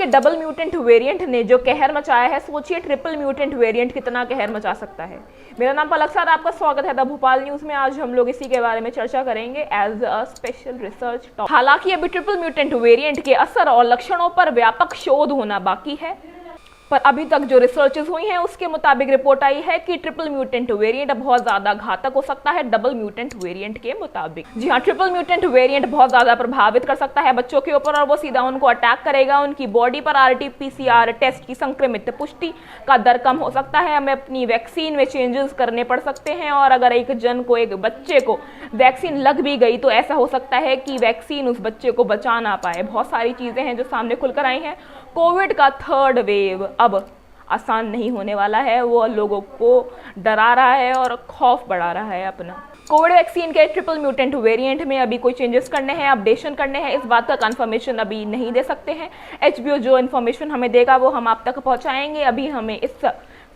के double mutant variant ने जो कहर मचाया है, सोचिए ट्रिपल म्यूटेंट वेरिएंट कितना कहर मचा सकता है। मेरा नाम पलक सर, आपका स्वागत है द भोपाल न्यूज में। आज हम लोग इसी के बारे में चर्चा करेंगे as a special research topic. हालांकि अभी ट्रिपल म्यूटेंट वेरिएंट के असर और लक्षणों पर व्यापक शोध होना बाकी है, पर अभी तक जो रिसर्चेस हुई हैं उसके मुताबिक रिपोर्ट आई है कि ट्रिपल म्यूटेंट वेरिएंट बहुत ज्यादा घातक हो सकता है डबल म्यूटेंट वेरिएंट के मुताबिक। जी हाँ, ट्रिपल म्यूटेंट वेरिएंट बहुत ज्यादा प्रभावित कर सकता है बच्चों के ऊपर और वो सीधा उनको अटैक करेगा। उनकी बॉडी पर RT-PCR टेस्ट की संक्रमित पुष्टि का दर कम हो सकता है। हमें अपनी वैक्सीन में चेंजेस करने पड़ सकते हैं और अगर एक बच्चे को वैक्सीन लग भी गई तो ऐसा हो सकता है कि वैक्सीन उस बच्चे को बचा ना पाए। बहुत सारी चीजें हैं जो सामने खुलकर आई हैं। कोविड का थर्ड वेव अब आसान नहीं होने वाला है, वो लोगों को डरा रहा है और खौफ बढ़ा रहा है अपना। कोविड वैक्सीन के ट्रिपल म्यूटेंट वेरिएंट में अभी कोई चेंजेस करने हैं, अपडेशन करने हैं, इस बात का कंफर्मेशन अभी नहीं दे सकते हैं। HBO जो इन्फॉर्मेशन हमें देगा वो हम आप तक पहुंचाएंगे। अभी हमें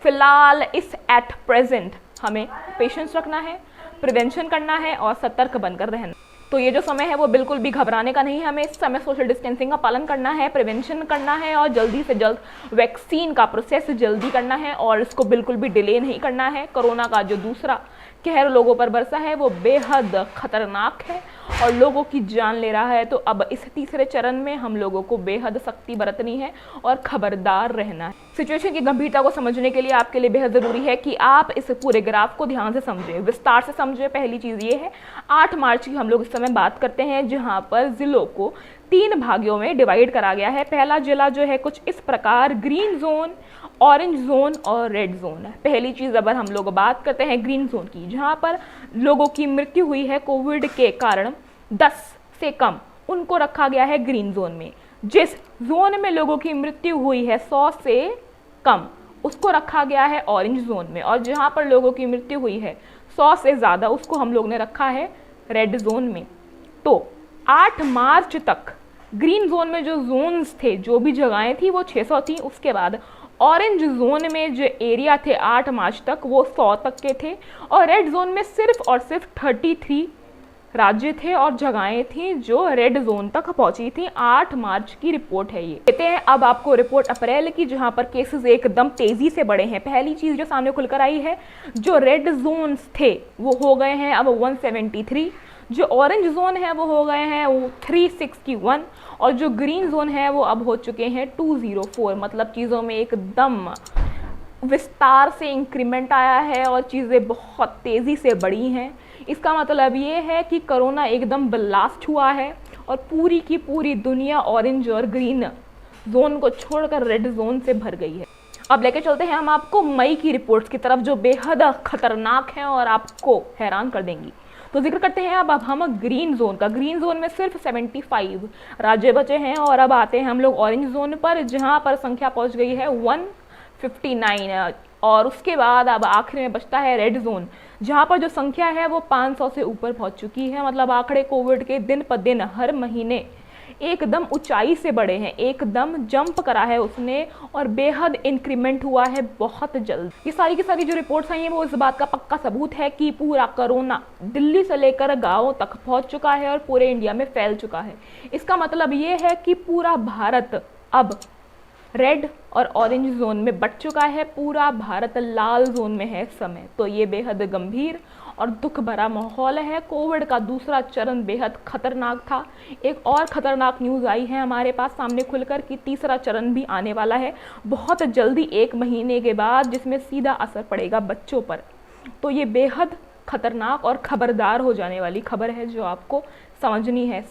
फिलहाल एट प्रेजेंट हमें पेशेंस रखना है, प्रिवेंशन करना है और सतर्क बनकर रहना। तो ये जो समय है वो बिल्कुल भी घबराने का नहीं है। हमें इस समय सोशल डिस्टेंसिंग का पालन करना है, प्रिवेंशन करना है और जल्दी से जल्द वैक्सीन का प्रोसेस जल्दी करना है और इसको बिल्कुल भी डिले नहीं करना है। कोरोना का जो दूसरा कहर लोगों पर बरसा है वो बेहद खतरनाक है और लोगों की जान ले रहा है। तो अब इस तीसरे चरण में हम लोगों को बेहद सख्ती बरतनी है और खबरदार रहना है। सिचुएशन की गंभीरता को समझने के लिए आपके लिए बेहद जरूरी है कि आप इस पूरे ग्राफ को ध्यान से समझें, विस्तार से समझें। पहली चीज ये है, 8 मार्च की हम लोग इस समय बात करते हैं जहां पर जिलों को 3 भागों में डिवाइड करा गया है। पहला जिला जो है कुछ इस प्रकार, ग्रीन जोन, ऑरेंज जोन और रेड जोन है। पहली चीज अगर हम लोग बात करते हैं ग्रीन जोन की, जहां पर लोगों की मृत्यु हुई है कोविड के कारण 10 से कम, उनको रखा गया है ग्रीन जोन में। जिस जोन में लोगों की मृत्यु हुई है 100 से कम, उसको रखा गया है ऑरेंज जोन में। और जहां पर लोगों की मृत्यु हुई है 100 से ज्यादा, उसको हम लोग ने रखा है रेड जोन में। तो 8 मार्च तक ग्रीन जोन में जो जोन्स थे, जो भी जगहें थी वो 600 थी। उसके बाद ऑरेंज जोन में जो एरिया थे 8 मार्च तक वो 100 तक के थे और रेड जोन में सिर्फ और सिर्फ 33 राज्य थे और जगहें थी जो रेड जोन तक पहुंची थी। 8 मार्च की रिपोर्ट है ये। कहते हैं अब आपको रिपोर्ट अप्रैल की, जहां पर केसेस एकदम तेजी से बढ़े हैं। पहली चीज जो सामने खुलकर आई है, जो रेड जोन्स थे वो हो गए हैं अब 173, जो ऑरेंज जोन है वो हो गए हैं 361 और जो ग्रीन जोन है वो अब हो चुके हैं 204। मतलब चीज़ों में एकदम विस्तार से इंक्रीमेंट आया है और चीज़ें बहुत तेज़ी से बढ़ी हैं। इसका मतलब ये है कि कोरोना एकदम ब्लास्ट हुआ है और पूरी की पूरी दुनिया ऑरेंज और ग्रीन जोन को छोड़कर रेड जोन से भर गई है। अब लेके चलते हैं हम आपको मई की रिपोर्ट्स की तरफ, जो बेहद खतरनाक हैं और आपको हैरान कर देंगी। तो जिक्र करते हैं अब हम ग्रीन जोन का। ग्रीन जोन में सिर्फ 75 राज्य बचे हैं और अब आते हैं हम लोग ऑरेंज जोन पर, जहां पर संख्या पहुंच गई है 159 और उसके बाद अब आखिर में बचता है रेड जोन, जहां पर जो संख्या है वो 500 से ऊपर पहुंच चुकी है। मतलब आंकड़े कोविड के दिन पर दिन हर महीने एकदम ऊंचाई से बढ़े हैं, एकदम जंप करा है उसने और बेहद इंक्रीमेंट हुआ है बहुत जल्द। ये सारी की सारी जो रिपोर्ट्स आई हैं वो इस बात का पक्का सबूत है कि पूरा कोरोना दिल्ली से लेकर गांवों तक पहुंच चुका है और पूरे इंडिया में फैल चुका है। इसका मतलब ये है कि पूरा भारत अब रेड और ऑरेंज जोन में बट चुका है, पूरा भारत लाल जोन में है इस समय। तो ये बेहद गंभीर और दुख भरा माहौल है। कोविड का दूसरा चरण बेहद खतरनाक था। एक और खतरनाक न्यूज़ आई है हमारे पास सामने खुलकर कि तीसरा चरण भी आने वाला है बहुत जल्दी, 1 महीने के बाद, जिसमें सीधा असर पड़ेगा बच्चों पर। तो ये बेहद खतरनाक और खबरदार हो जाने वाली खबर है जो आपको समझनी है।